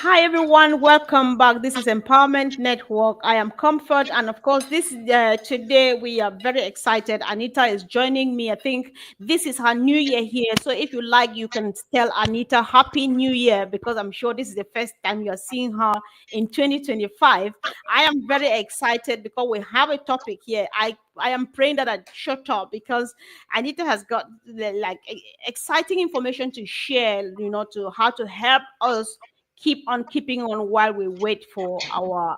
Hi everyone, welcome back. This is Empowerment Network. I am Comfort, and of course, today we are very excited. Anita is joining me. I think this is her new year here. So if you like, you can tell Anita Happy New Year because I'm sure this is the first time you're seeing her in 2025. I am very excited because we have a topic here. I am praying that I shut up because Anita has got exciting information to share, to how to help us keep on keeping on while we wait for our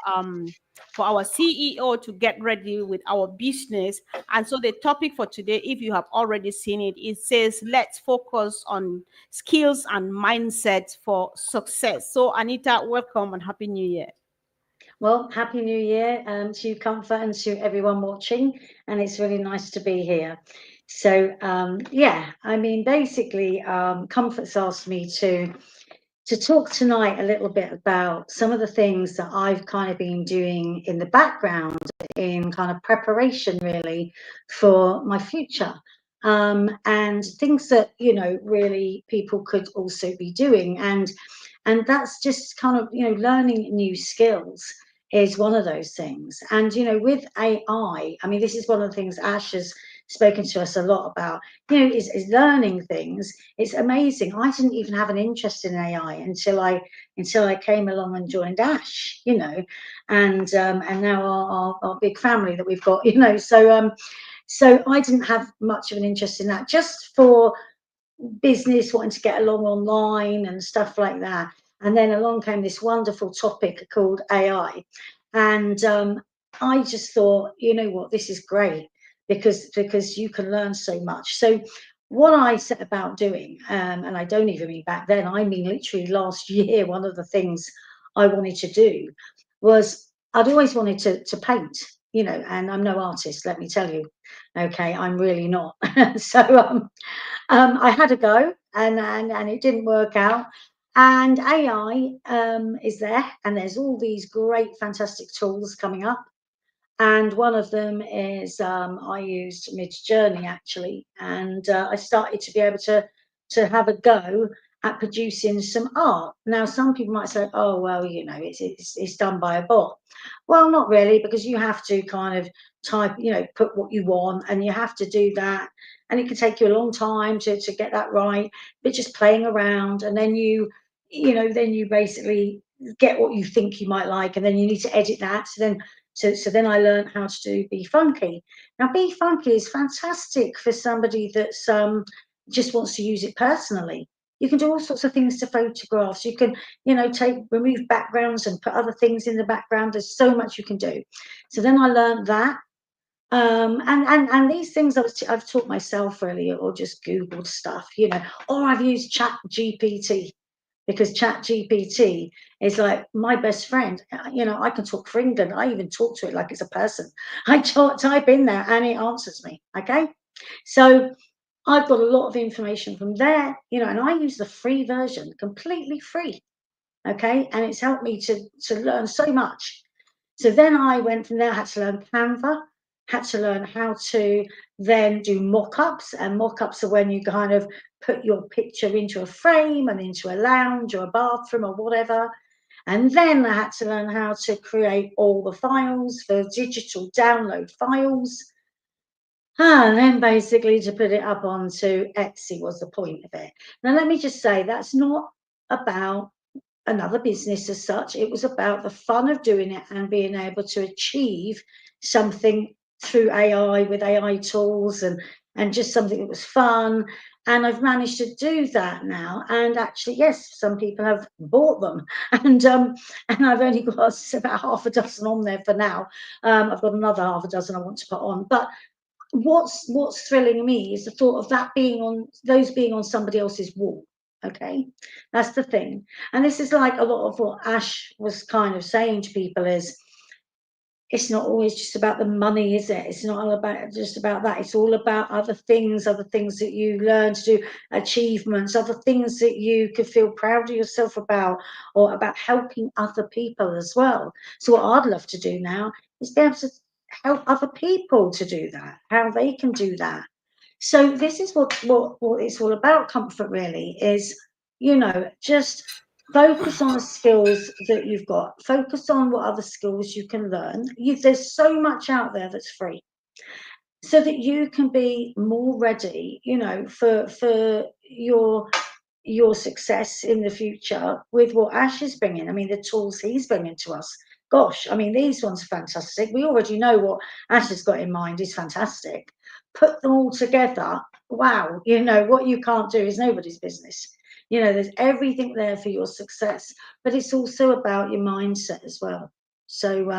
CEO to get ready with our business. And so the topic for today, if you have already seen it, it says let's focus on skills and mindset for success. So Anita, welcome and happy new year. Well, Happy New Year to you, Comfort, and to everyone watching. And it's really nice to be here. So, yeah, I mean, basically, Comfort's asked me to talk tonight a little bit about some of the things that I've kind of been doing in the background in kind of preparation, really, for my future. And things that, really people could also be doing. And that's just kind of, learning new skills is one of those things. And, with AI, mean, this is one of the things Ash has spoken to us a lot about, is learning things. It's amazing. I didn't even have an interest in AI until I came along and joined Ash, and now our big family that we've got, so I didn't have much of an interest in that, just for business, wanting to get along online and stuff like that. And then along came this wonderful topic called AI. And I just thought, you know what, this is great because you can learn so much. So what I set about doing, and I don't even mean back then, I mean literally last year, one of the things I wanted to do was I'd always wanted to paint, and I'm no artist, let me tell you. Okay, I'm really not. So I had a go, and it didn't work out. And AI is there, and there's all these great, fantastic tools coming up. And one of them is I used Midjourney actually, and I started to be able to have a go at producing some art. Now, some people might say, "Oh, well, it's done by a bot." Well, not really, because you have to kind of type, put what you want, and you have to do that, and it can take you a long time to get that right. But just playing around, and then you basically get what you think you might like, and then you need to edit that. So then I learned how to do Be Funky. Now, Be Funky is fantastic for somebody that's just wants to use it personally. You can do all sorts of things to photographs. You can, remove backgrounds and put other things in the background. There's so much you can do. So then I learned that. And these things I've taught myself really, or just Googled stuff, or I've used Chat GPT, because Chat GPT is like my best friend. I can talk for England. I even talk to it like it's a person. I type in there and it answers me. Okay. So I've got a lot of information from there, and I use the free version, completely free. Okay. And it's helped me to learn so much. So then I went from there, I had to learn Canva, had to learn how to then do mock-ups. And mock-ups are when you kind of put your picture into a frame and into a lounge or a bathroom or whatever. And then I had to learn how to create all the files for digital download files. And then basically to put it up onto Etsy was the point of it. Now, let me just say, that's not about another business as such. It was about the fun of doing it and being able to achieve something through AI, with AI tools, and just something that was fun. And I've managed to do that now. And actually, yes, some people have bought them, and I've only got about half a dozen on there for now. I've got another half a dozen I want to put on. But what's thrilling me is the thought of that being on somebody else's wall. Okay, that's the thing. And this is like a lot of what Ash was kind of saying to people is, it's not always just about the money, is it? It's not all about just about that. It's all about other things that you learn to do, achievements, other things that you could feel proud of yourself about, or about helping other people as well. So what I'd love to do now is be able to help other people to do that, how they can do that. So this is what it's all about. Comfort really is, just Focus on the skills that you've got. Focus on what other skills you can learn. There's so much out there that's free, so that you can be more ready, for your success in the future with what Ash is bringing. I mean, the tools he's bringing to us. Gosh, I mean, these ones are fantastic. We already know what Ash has got in mind is fantastic. Put them all together. Wow, what you can't do is nobody's business. There's everything there for your success, but it's also about your mindset as well. So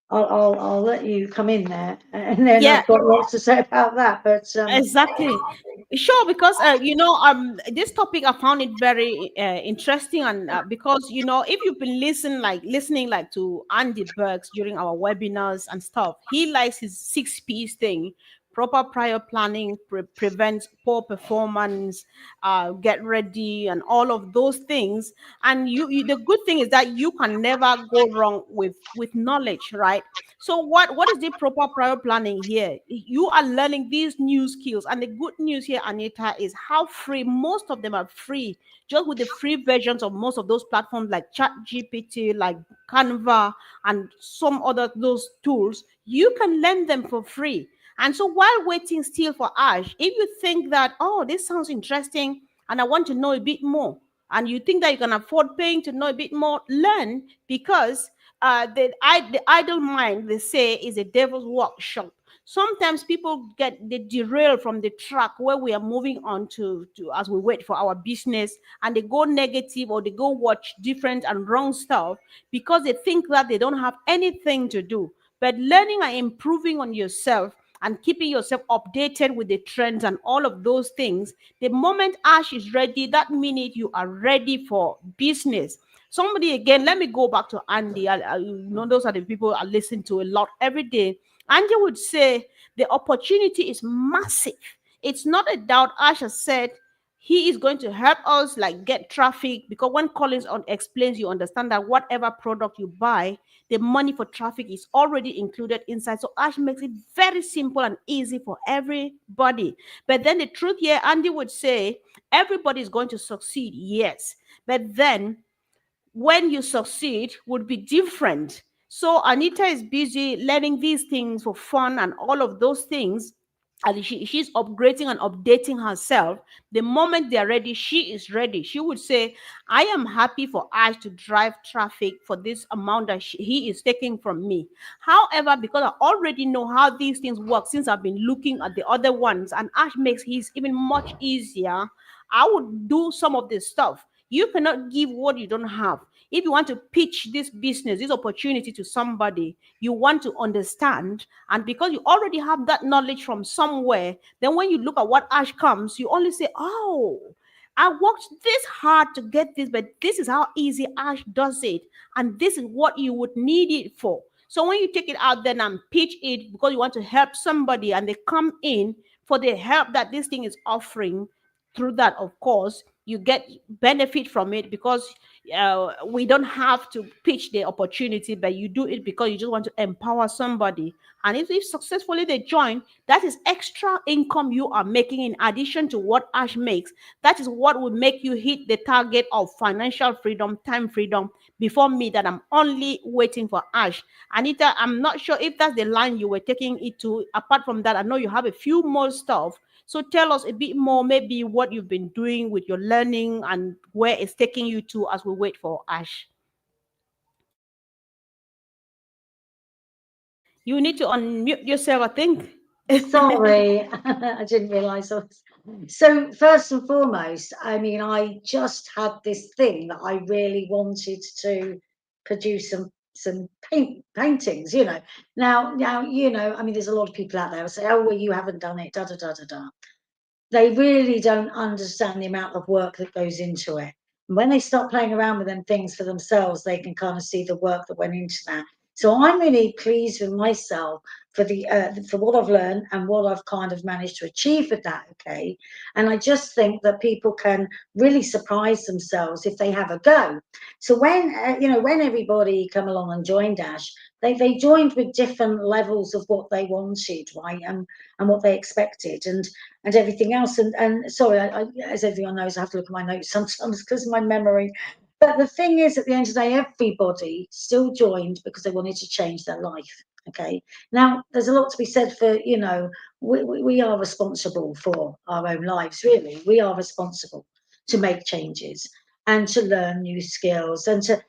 I'll let you come in there, and then Yeah, I've got lots to say about that. But exactly. Sure, because this topic I found it very interesting, and because if you've been listening like to Andy Burks during our webinars and stuff, he likes his 6 P's thing: proper prior planning prevents poor performance, get ready, and all of those things. And the good thing is that you can never go wrong with knowledge, right? So what is the proper prior planning here? You are learning these new skills, and the good news here, Anita, is how free most of them are free. Just with the free versions of most of those platforms like ChatGPT, like Canva, and some other those tools, you can learn them for free. And so while waiting still for Ash, if you think that, oh, this sounds interesting and I want to know a bit more, and you think that you can afford paying to know a bit more, learn, because the idle mind, they say, is a devil's workshop. Sometimes people get they derail from the track where we are moving on to as we wait for our business, and they go negative, or they go watch different and wrong stuff because they think that they don't have anything to do. But learning and improving on yourself and keeping yourself updated with the trends and all of those things, the moment Ash is ready, that minute you are ready for business. Somebody, again, let me go back to Andy. Those are the people I listen to a lot every day. Andy would say the opportunity is massive. It's not a doubt. Ash has said he is going to help us like get traffic, because when Collins explains, you understand that whatever product you buy, the money for traffic is already included inside. So Ash makes it very simple and easy for everybody. But then the truth here, Andy would say everybody is going to succeed, yes. But then when you succeed would be different. So Anita is busy learning these things for fun and all of those things. And she's upgrading and updating herself. The moment they're ready, she is ready. She would say, I am happy for Ash to drive traffic for this amount that he is taking from me. However, because I already know how these things work since I've been looking at the other ones, and Ash makes his even much easier, I would do some of this stuff. You cannot give what you don't have. If you want to pitch this business, this opportunity to somebody, you want to understand. And because you already have that knowledge from somewhere, then when you look at what Ash comes, you only say, oh, I worked this hard to get this, but this is how easy Ash does it. And this is what you would need it for. So when you take it out then and pitch it because you want to help somebody, and they come in for the help that this thing is offering, through that, of course, you get benefit from it, because we don't have to pitch the opportunity, but you do it because you just want to empower somebody. And if successfully they join, that is extra income you are making in addition to what Ash makes. That is what will make you hit the target of financial freedom, time freedom, before me, that I'm only waiting for Ash. Anita, I'm not sure if that's the line you were taking it to. Apart from that, I know you have a few more stuff. So tell us a bit more, maybe what you've been doing with your learning and where it's taking you to as we wait for Ash. You need to unmute yourself, I think. sorry, I didn't realise I was. So first and foremost, I mean, I just had this thing that I really wanted to produce some paintings. Now, I mean, there's a lot of people out there who say, oh, well, you haven't done it, da da da da da. They really don't understand the amount of work that goes into it. And when they start playing around with them things for themselves, they can kind of see the work that went into that. So I'm really pleased with myself for what I've learned and what I've kind of managed to achieve with that. Okay, and I just think that people can really surprise themselves if they have a go. So when everybody come along and joined Dash, they joined with different levels of what they wanted, right, and what they expected, and everything else. And sorry, as everyone knows, I have to look at my notes sometimes because of my memory. But the thing is, at the end of the day, everybody still joined because they wanted to change their life. Okay. Now, there's a lot to be said for, we are responsible for our own lives, really. We are responsible to make changes and to learn new skills and to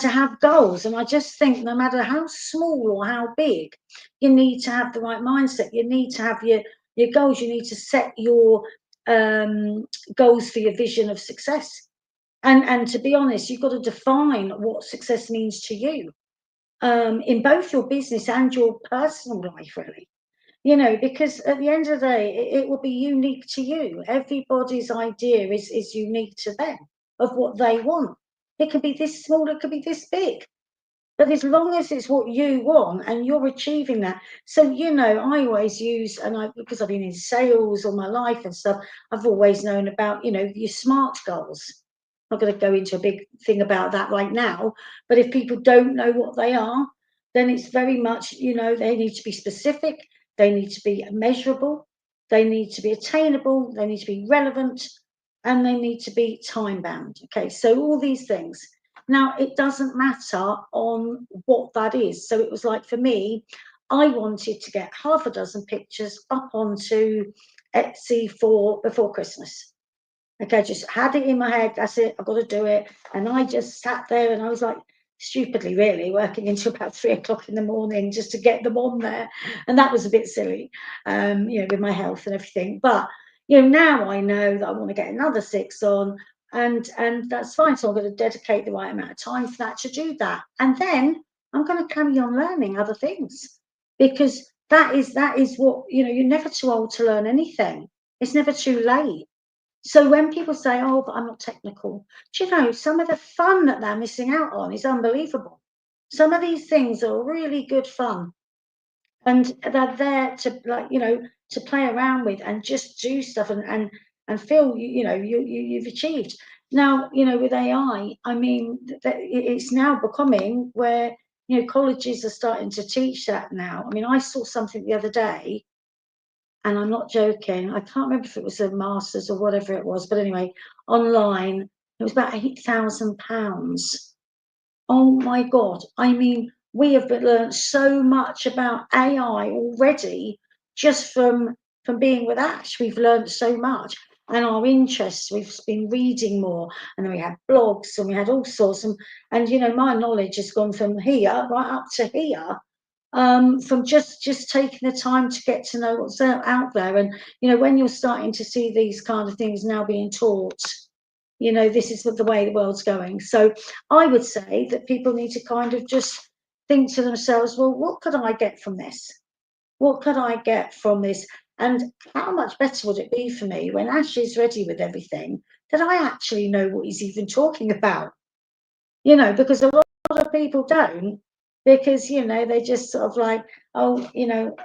have goals. And I just think no matter how small or how big, you need to have the right mindset. You need to have your goals. You need to set your goals for your vision of success. And to be honest, you've got to define what success means to you, in both your business and your personal life, really. Because at the end of the day, it will be unique to you. Everybody's idea is unique to them of what they want. It could be this small, it could be this big. But as long as it's what you want and you're achieving that. So, I always use, because I've been in sales all my life and stuff, I've always known about, your SMART goals. I'm not going to go into a big thing about that right now, but if people don't know what they are, then it's very much, they need to be specific, they need to be measurable, they need to be attainable, they need to be relevant, and they need to be time bound. Okay, so all these things. Now, it doesn't matter on what that is. So it was like, for me, I wanted to get half a dozen pictures up onto Etsy before Christmas. Okay, I just had it in my head. That's it. I've got to do it. And I just sat there and I was like, stupidly, really, working until about 3 o'clock in the morning just to get them on there. And that was a bit silly, with my health and everything. But, now I know that I want to get another 6 on, and that's fine. So I'm going to dedicate the right amount of time for that, to do that. And then I'm going to carry on learning other things, because that is what, you're never too old to learn anything. It's never too late. So when people say, oh, but I'm not technical, do you know, some of the fun that they're missing out on is unbelievable. Some of these things are really good fun, and they're there to, like, to play around with and just do stuff and feel, you've achieved. Now, with AI, I mean, it's now becoming where, colleges are starting to teach that now. I mean, I saw something the other day, and I'm not joking, I can't remember if it was a master's or whatever it was, but anyway, online, it was about £8,000. Oh my God. I mean, we have learned so much about AI already, just from being with Ash. We've learned so much, and our interests, we've been reading more, and then we had blogs and we had all sorts, and my knowledge has gone from here right up to here, from just taking the time to get to know what's out there. And when you're starting to see these kind of things now being taught, this is the way the world's going. So I would say that people need to kind of just think to themselves, well, what could I get from this? What could I get from this? And how much better would it be for me when Ash is ready with everything, that I actually know what he's even talking about? Because a lot of people don't, because, they just sort of like, oh,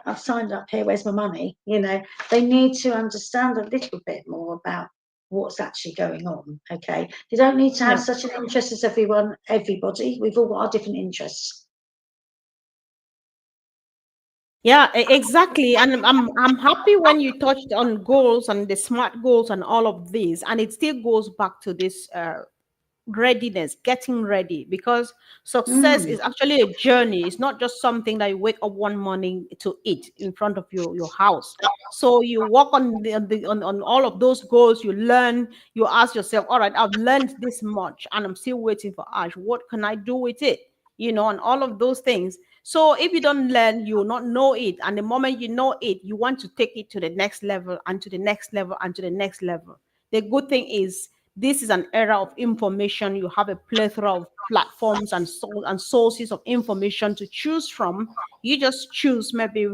I've signed up here, where's my money? They need to understand a little bit more about what's actually going on. Okay, they don't need to have such an interest as everybody. We've all got our different interests. Yeah, exactly. And I'm happy when you touched on goals and the SMART goals and all of these. And it still goes back to this readiness, getting ready, because success is actually a journey. It's not just something that you wake up one morning to eat in front of your house. So you work on on all of those goals. You learn. You ask yourself, all right, I've learned this much, and I'm still waiting for Ash. What can I do with it? And all of those things. So if you don't learn, you will not know it. And the moment you know it, you want to take it to the next level and to the next level and to the next level. The good thing is, this is an era of information. You have a plethora of platforms and sources of information to choose from. You just choose maybe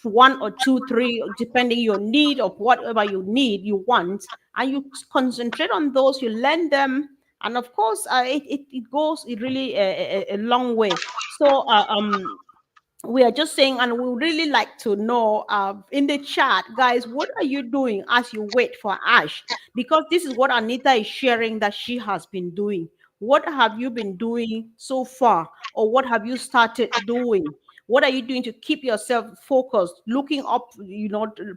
one or two, three, depending your need of whatever you want, and you concentrate on those. You learn them, and of course, it goes really a long way. So we are just saying, and we really like to know in the chat, guys, what are you doing as you wait for Ash? Because this is what Anita is sharing that she has been doing. What have you been doing so far, or what have you started doing? What are you doing to keep yourself focused, looking up,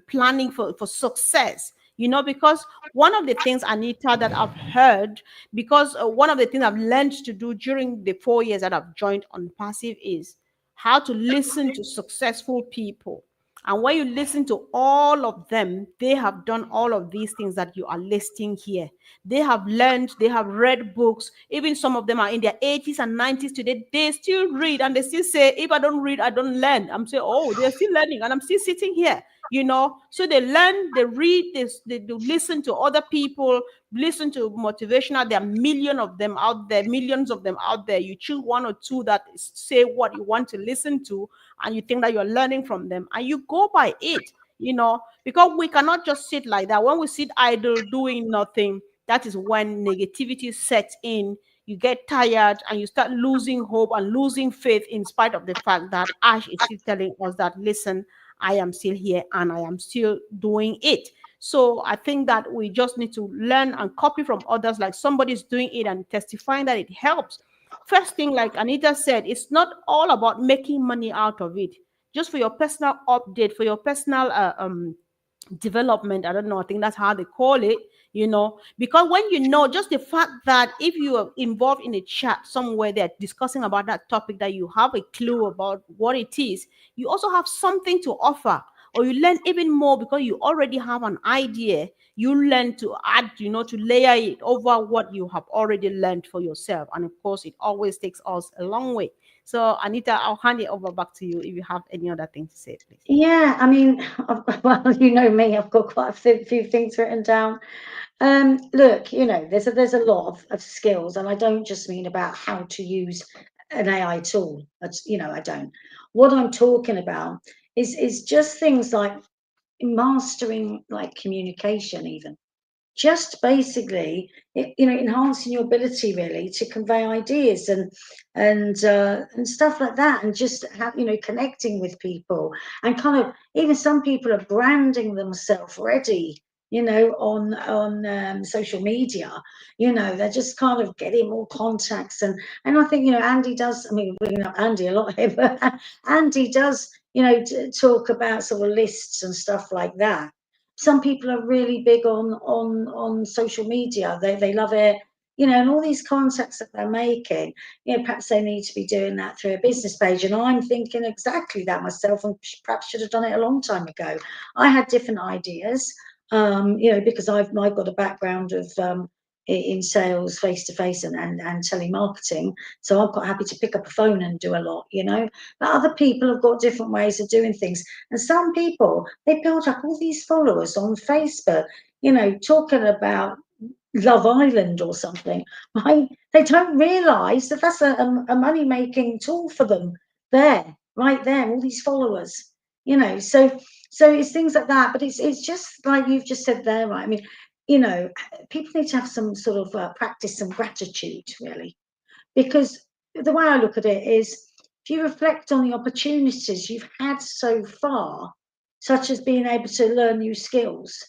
planning for success? because one of the things, Anita, that I've heard, because one of the things I've learned to do during the 4 years that I've joined on Passive is how to listen to successful people. And when you listen to all of them, they have done all of these things that you are listing here. They have learned, they have read books. Even some of them are in their 80s and 90s today. They still read and they still say, if I don't read, I don't learn. I'm saying, oh, they're still learning and I'm still sitting here. So they learn, they read, they listen to other people, listen to motivational. There are millions of them out there. You choose one or two that say what you want to listen to, and you think that you're learning from them, and you go by it. Because we cannot just sit like that. When we sit idle doing nothing, that is when negativity sets in. You get tired and you start losing hope and losing faith, in spite of the fact that Ash is still telling us that, listen, I am still here and I am still doing it. So I think that we just need to learn and copy from others, like somebody's doing it and testifying that it helps. First thing, like Anita said, it's not all about making money out of it. Just for your personal update, for your personal development. I don't know. I think that's how they call it. Because when just the fact that if you are involved in a chat somewhere, they're discussing about that topic, that you have a clue about what it is, you also have something to offer, or you learn even more because you already have an idea. You learn to add, to layer it over what you have already learned for yourself. And of course, it always takes us a long way. So, Anita, I'll hand it over back to you if you have any other thing to say, please. Yeah, I mean, well, you know me, I've got quite a few things written down. Look, there's a lot of skills, and I don't just mean about how to use an AI tool. I don't. What I'm talking about is just things like mastering, like communication, even just basically, enhancing your ability really to convey ideas and stuff like that, and just connecting with people, and kind of, even some people are branding themselves ready, on social media. They're just kind of getting more contacts, and I think, Andy does. I mean, bringing up Andy a lot here, but Andy does, talk about sort of lists and stuff like that. Some people are really big on social media. They love it, and all these contacts that they're making. Perhaps they need to be doing that through a business page. And I'm thinking exactly that myself, and perhaps should have done it a long time ago. I had different ideas, because I've got a background of in sales, face to face, and telemarketing. So I'm quite happy to pick up a phone and do a lot, But other people have got different ways of doing things. And some people, they build up all these followers on Facebook, talking about Love Island or something, right? They don't realise that that's a money-making tool for them there, right there, all these followers, so it's things like that. But it's just like you've just said there, right? I mean, people need to have some sort of practice, some gratitude, really, because the way I look at it is, if you reflect on the opportunities you've had so far, such as being able to learn new skills,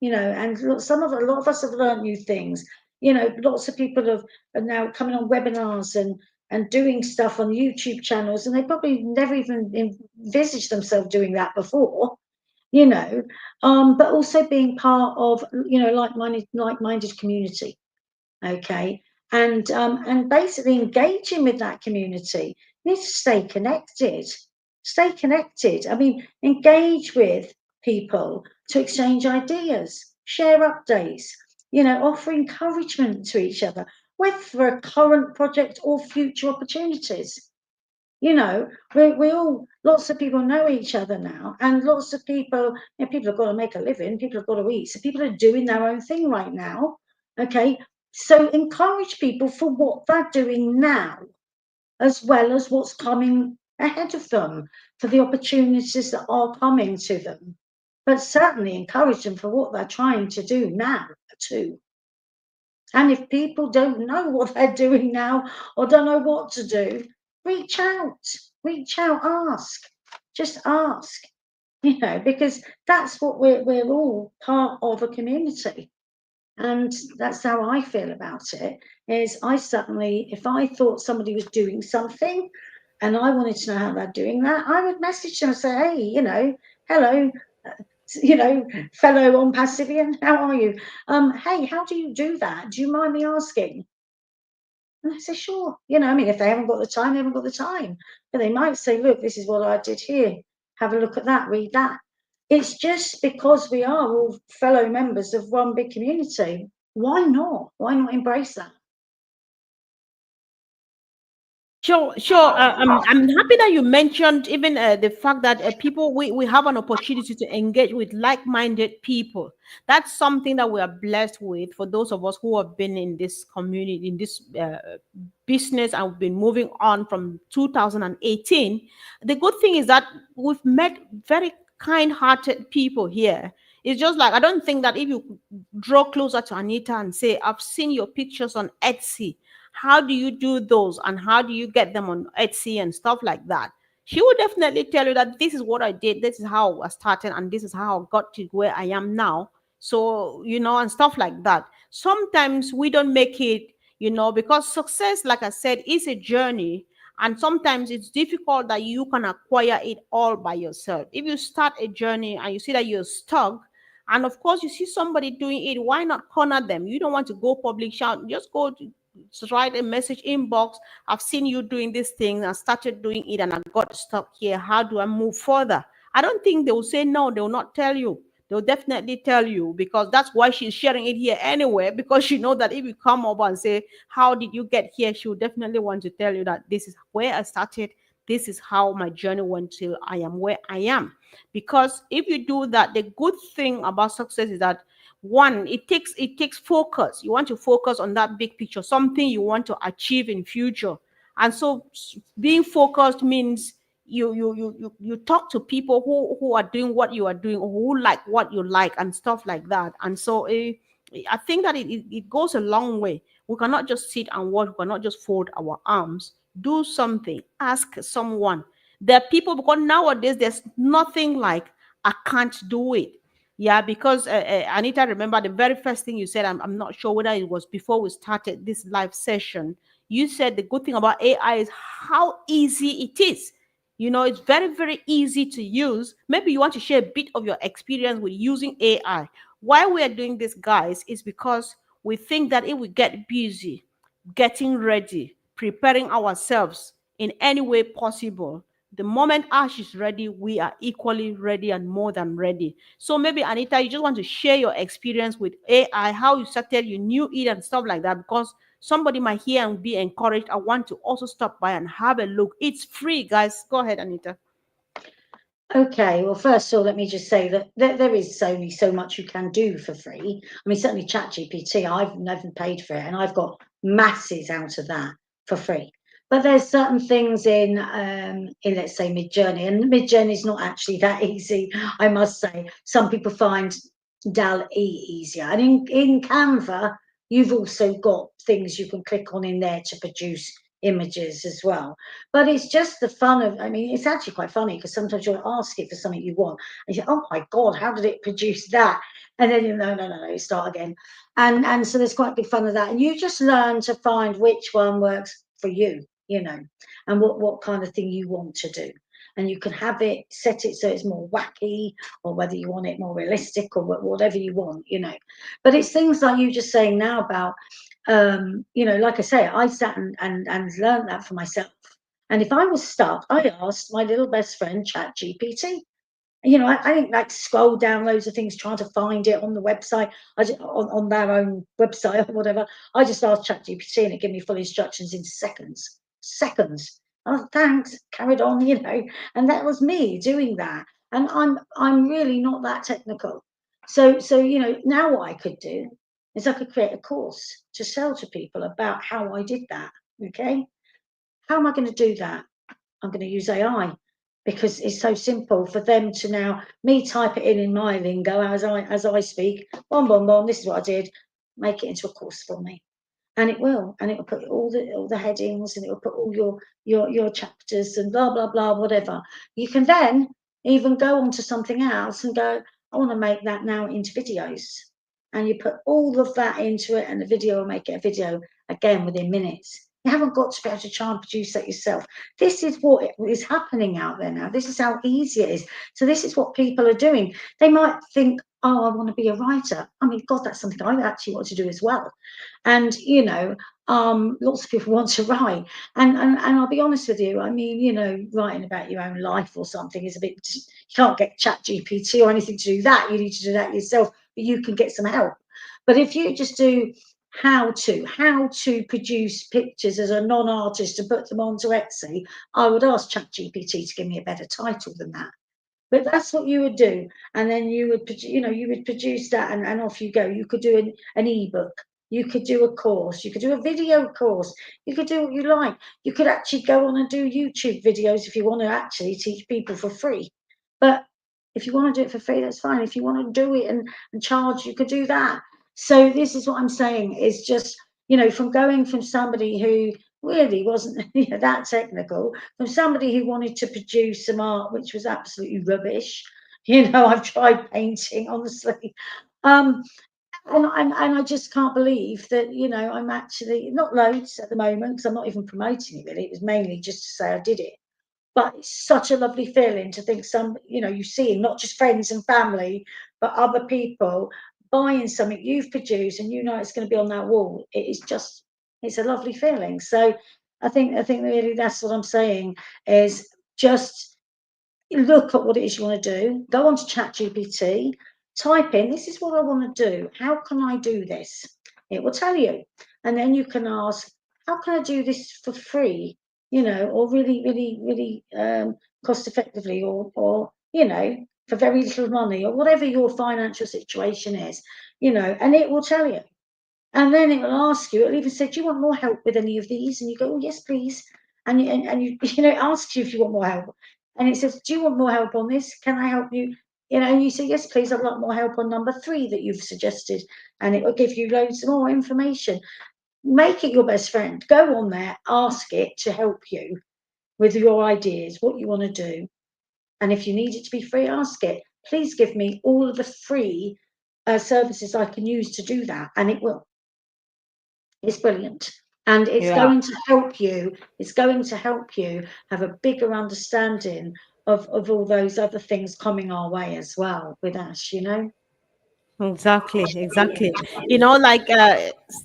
and a lot of us have learned new things. Lots of people are now coming on webinars and doing stuff on YouTube channels, and they probably never even envisaged themselves doing that before. But also being part of, like-minded community, okay, and basically engaging with that community. You need to stay connected. Stay connected. I mean, engage with people to exchange ideas, share updates, offer encouragement to each other, whether for a current project or future opportunities. We all, lots of people know each other now, and lots of people, people have got to make a living, people have got to eat, so people are doing their own thing right now, okay? So encourage people for what they're doing now, as well as what's coming ahead of them, for the opportunities that are coming to them. But certainly encourage them for what they're trying to do now too. And if people don't know what they're doing now, or don't know what to do, reach out, ask, just ask, because that's what we're all part of a community. And that's how I feel about it. Is I certainly, if I thought somebody was doing something and I wanted to know how they're doing that, I would message them and say, hey, hello, you know, fellow on Passivian, how are you? Hey, how do you do that? Do you mind me asking? And I say, sure. You know, I mean, if they haven't got the time, they haven't got the time. But they might say, look, this is what I did here. Have a look at that, read that. It's just because we are all fellow members of one big community. Why not? Why not embrace that? Sure, sure. I'm happy that you mentioned even the fact that people we have an opportunity to engage with like-minded people. That's something that we are blessed with for those of us who have been in this community, in this business, and we've been moving on from 2018. The good thing is that we've met very kind-hearted people here. It's just like I don't think that if you draw closer to Anita and say, I've seen your pictures on Etsy, how do you do those and how do you get them on Etsy and stuff like that? She would definitely tell you that this is what I did, this is how I started, and this is how I got to where I am now. So, and stuff like that. Sometimes we don't make it, because success, like I said, is a journey. And sometimes it's difficult that you can acquire it all by yourself. If you start a journey and you see that you're stuck, and of course you see somebody doing it, why not corner them? You don't want to go public shout, just go to write a message inbox. I've seen you doing this thing. I started doing it and I got stuck here. How do I move further? I don't think they will say no. They will not tell you. They'll definitely tell you, because that's why she's sharing it here anyway, because she knows that if you come over and say, how did you get here? She will definitely want to tell you that this is where I started. This is how my journey went till I am where I am. Because if you do that, the good thing about success is that, one, it takes focus. You want to focus on that big picture, something you want to achieve in future. And so being focused means you talk to people who are doing what you are doing, or who like what you like and stuff like that. And so I think that it goes a long way. We cannot just sit and watch. We cannot just fold our arms. Do something. Ask someone. There are people, because nowadays there's nothing like I can't do it. Yeah, because Anita, remember the very first thing you said, I'm not sure whether it was before we started this live session. You said the good thing about AI is how easy it is. It's very, very easy to use. Maybe you want to share a bit of your experience with using AI. Why we are doing this, guys, is because we think that if we get busy getting ready, preparing ourselves in any way possible, the moment Ash is ready, we are equally ready and more than ready. So maybe, Anita, you just want to share your experience with AI, how you started, you knew it and stuff like that, because somebody might hear and be encouraged. I want to also stop by and have a look. It's free, guys. Go ahead, Anita. Okay, well, first of all, let me just say that there is only so much you can do for free. I mean, certainly ChatGPT, I've never paid for it, and I've got masses out of that for free. But there's certain things in let's say Midjourney, and Midjourney is not actually that easy, I must say. Some people find DAL-E easier, and in Canva, you've also got things you can click on in there to produce images as well. But it's just the fun of, I mean, it's actually quite funny, because sometimes you'll ask it for something you want and you say, oh my God, how did it produce that? And then no, start again. And so there's quite big fun of that. And you just learn to find which one works for you, and what kind of thing you want to do. And you can have it, set it so it's more wacky, or whether you want it more realistic, or whatever you want, But it's things like you just saying now about, like I say, I sat and learned that for myself. And if I was stuck, I asked my little best friend, ChatGPT. I didn't like scroll down loads of things trying to find it on the website, on their own website or whatever. I just asked ChatGPT and it gave me full instructions in seconds. Seconds. Oh, thanks. Carried on, and that was me doing that. And I'm really not that technical. So now what I could do is I could create a course to sell to people about how I did that. Okay. How am I going to do that? I'm going to use AI, because it's so simple for them to now, me type it in my lingo as I speak, boom, this is what I did, make it into a course for me. And it will put all the headings, and it will put all your chapters and blah, blah, blah, whatever. You can then even go on to something else and go, I want to make that now into videos. And you put all of that into it, and the video will make it a video again within minutes. You haven't got to be able to try and produce that yourself. This is what is happening out there now. This is how easy it is. So this is what people are doing. They might think, oh, I want to be a writer. I mean, God, that's something I actually want to do as well. And, you know, lots of people want to write. And I'll be honest with you, I mean, you know, writing about your own life or something is a bit, you can't get ChatGPT or anything to do that. You need to do that yourself, but you can get some help. But if you just do how to produce pictures as a non-artist and put them onto Etsy, I would ask ChatGPT to give me a better title than that. But that's what you would do, and then you would, you know, you would produce that, and off you go. You could do an ebook, you could do a course, you could do a video course, you could do what you like. You could actually go on and do YouTube videos if you want to actually teach people for free. But if you want to do it for free, that's fine. If you want to do it and charge, you could do that. So this is what I'm saying, is just, you know, from going from somebody who really wasn't, you know, that technical, from somebody who wanted to produce some art which was absolutely rubbish. You know, I've tried painting, honestly. And I just can't believe that, you know, I'm actually not loads at the moment because I'm not even promoting it really. It was mainly just to say I did it. But it's such a lovely feeling to think some, you know, you see not just friends and family, but other people buying something you've produced and you know it's going to be on that wall. It is just, it's a lovely feeling. So I think really that's what I'm saying, is just look at what it is you want to do. Go on to ChatGPT, type in, this is what I want to do. How can I do this? It will tell you. And then you can ask, how can I do this for free? You know, or really cost effectively, or, you know, for very little money, or whatever your financial situation is, you know, and it will tell you. And then it will ask you, it'll even say, do you want more help with any of these? And you go, oh, yes, please. And you, you know, it asks you if you want more help. And it says, do you want more help on this? Can I help you? You know, and you say, yes, please, I'd like more help on number 3 that you've suggested. And it will give you loads more information. Make it your best friend. Go on there, ask it to help you with your ideas, what you want to do. And if you need it to be free, ask it. Please give me all of the free services I can use to do that. And it will. It's brilliant. And it's Yeah. going to help you. It's going to help you have a bigger understanding of all those other things coming our way as well with Ash, you know? Exactly, exactly. You know, like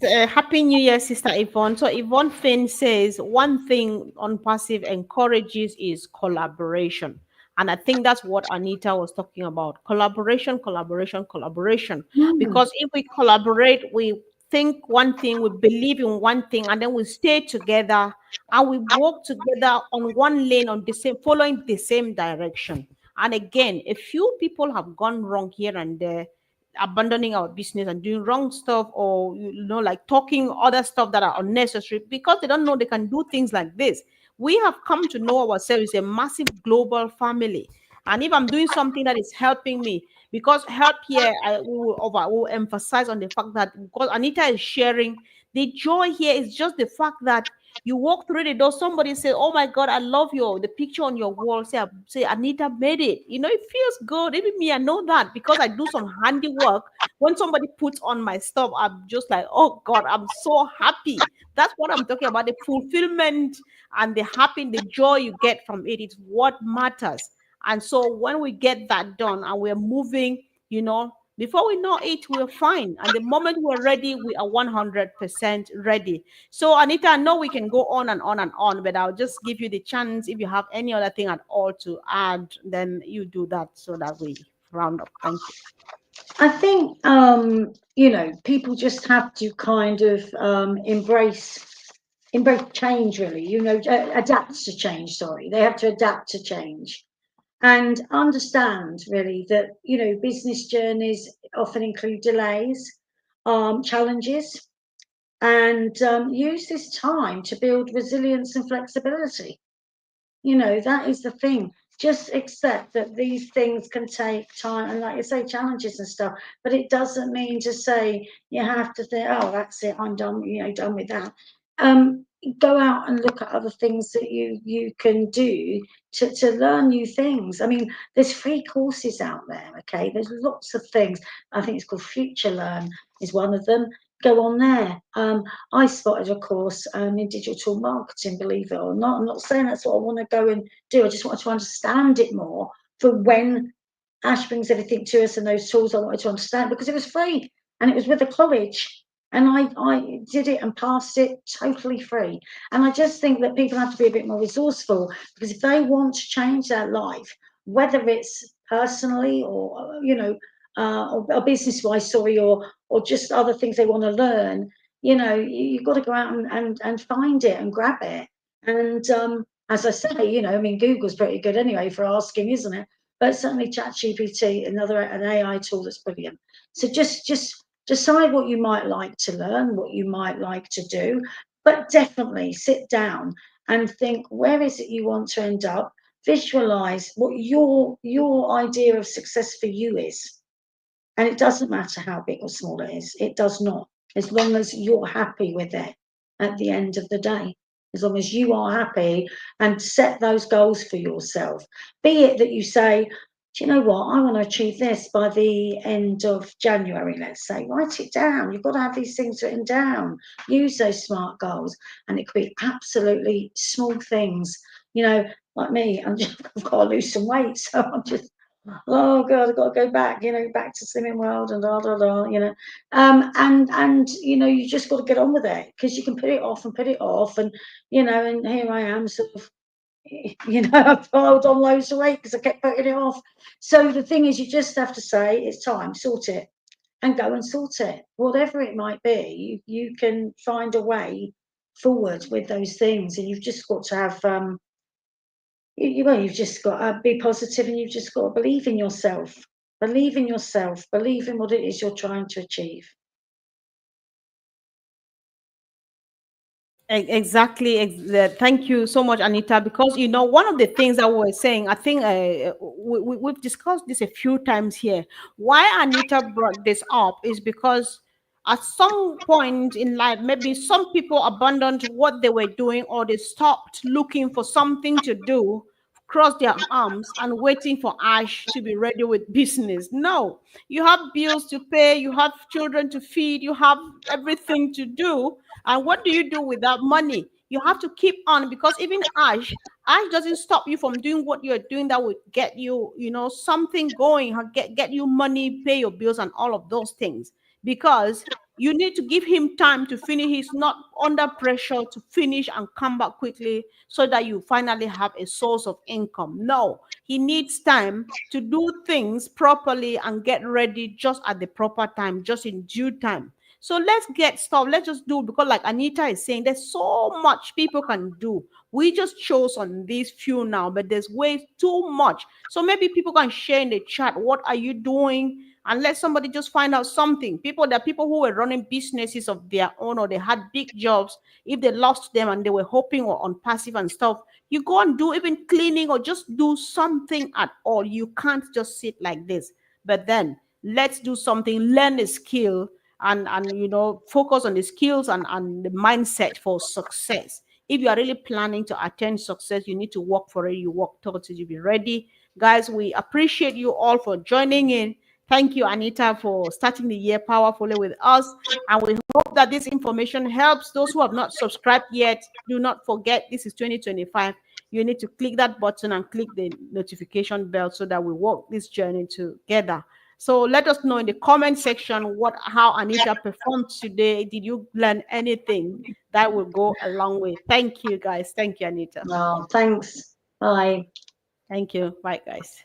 Happy New Year, Sister Yvonne. So Yvonne Finn says one thing on passive encourages is collaboration. And I think that's what Anita was talking about. Collaboration, collaboration, collaboration. Mm. Because if we collaborate, we think one thing, we believe in one thing, and then we stay together and we work together on one lane on the same, following the same direction. And again, a few people have gone wrong here and there, abandoning our business and doing wrong stuff, or like talking other stuff that are unnecessary because they don't know they can do things like this. We have come to know ourselves as a massive global family, and if I'm doing something that is helping me, because help here, I will emphasize on the fact that because Anita is sharing, the joy here is just the fact that you walk through the door, somebody say, oh my God, I love the picture on your wall, say Anita made it. It feels good. Even me, I know that because I do some handiwork. When somebody puts on my stuff, I'm just like, oh God, I'm so happy. That's what I'm talking about. The fulfillment and the happy, the joy you get from it is what matters. And so when we get that done and we're moving, before we know it, we're fine. And the moment we're ready, we are 100% ready. So, Anita, I know we can go on and on and on, but I'll just give you the chance. If you have any other thing at all to add, then you do that so that we round up. Thank you. I think, people just have to kind of embrace change, really, adapt to change. Sorry, they have to adapt to change and understand really that, business journeys often include delays, challenges, and use this time to build resilience and flexibility. That is the thing. Just accept that these things can take time and, like you say, challenges and stuff. But it doesn't mean to say you have to think, oh, that's it, I'm done, done with that. Go out and look at other things that you can do to learn new things. I mean, there's free courses out there, okay? There's lots of things. I think it's called Future Learn is one of them. go on there. I spotted a course in digital marketing, believe it or not. I'm not saying that's what I want to go and do. I just wanted to understand it more for when Ash brings everything to us and those tools. I wanted to understand because it was free and it was with the college. And I did it and passed it totally free. And I just think that people have to be a bit more resourceful, because if they want to change their life, whether it's personally or, you know, or business wise, sorry, or just other things they want to learn, you know, you've got to go out and find it and grab it. And as I say, you know, I mean, Google's pretty good anyway for asking, isn't it? But certainly ChatGPT, an AI tool that's brilliant. So just decide what you might like to learn, what you might like to do, but definitely sit down and think, where is it you want to end up? Visualize what your idea of success for you is. And it doesn't matter how big or small it is. It does not, as long as you're happy with it at the end of the day. As long as you are happy and set those goals for yourself. Be it that you say, do you know what, I want to achieve this by the end of January, let's say. Write it down. You've got to have these things written down. Use those SMART goals. And it could be absolutely small things. You know, like me, I've got to lose some weight. So I'm just, oh God, I've got to go back, you know, back to Slimming World and you know. And you know, you just got to get on with it, because you can put it off and put it off. And, you know, and here I am sort of, you know, I've piled on loads of weight because I kept putting it off. So the thing is, you just have to say, it's time, sort it, and go and sort it. Whatever it might be, you can find a way forward with those things. And you've just got to have, you've just got to be positive, and you've just got to believe in yourself. Believe in yourself. Believe in what it is you're trying to achieve. Exactly. Thank you so much, Anita. Because you know, one of the things that we were saying, I think we've discussed this a few times here. Why Anita brought this up is because at some point in life, maybe some people abandoned what they were doing, or they stopped looking for something to do, cross their arms and waiting for Ash to be ready with business. No, you have bills to pay, you have children to feed, you have everything to do. And what do you do with that money? You have to keep on, because even Ash doesn't stop you from doing what you're doing that would get you, you know, something going, get you money, pay your bills, and all of those things. Because you need to give him time to finish. He's not under pressure to finish and come back quickly so that you finally have a source of income. No, he needs time to do things properly and get ready just at the proper time, just in due time. So let's get started. Let's just do, because like Anita is saying, there's so much people can do. We just chose on these few now, but there's way too much. So maybe people can share in the chat, what are you doing? And let somebody just find out something. There are people who were running businesses of their own, or they had big jobs. If they lost them and they were hoping on passive and stuff, you go and do even cleaning, or just do something at all. You can't just sit like this. But then let's do something, learn a skill, and you know, focus on the skills and the mindset for success. If you are really planning to attain success, you need to work for it. You work towards it. You be ready. Guys, we appreciate you all for joining in. Thank you, Anita, for starting the year powerfully with us. And we hope that this information helps those who have not subscribed yet. Do not forget, this is 2025. You need to click that button and click the notification bell so that we walk this journey together. So let us know in the comment section how Anita performed today. Did you learn anything? That will go a long way. Thank you, guys. Thank you, Anita. Oh, thanks. Bye. Thank you. Bye, guys.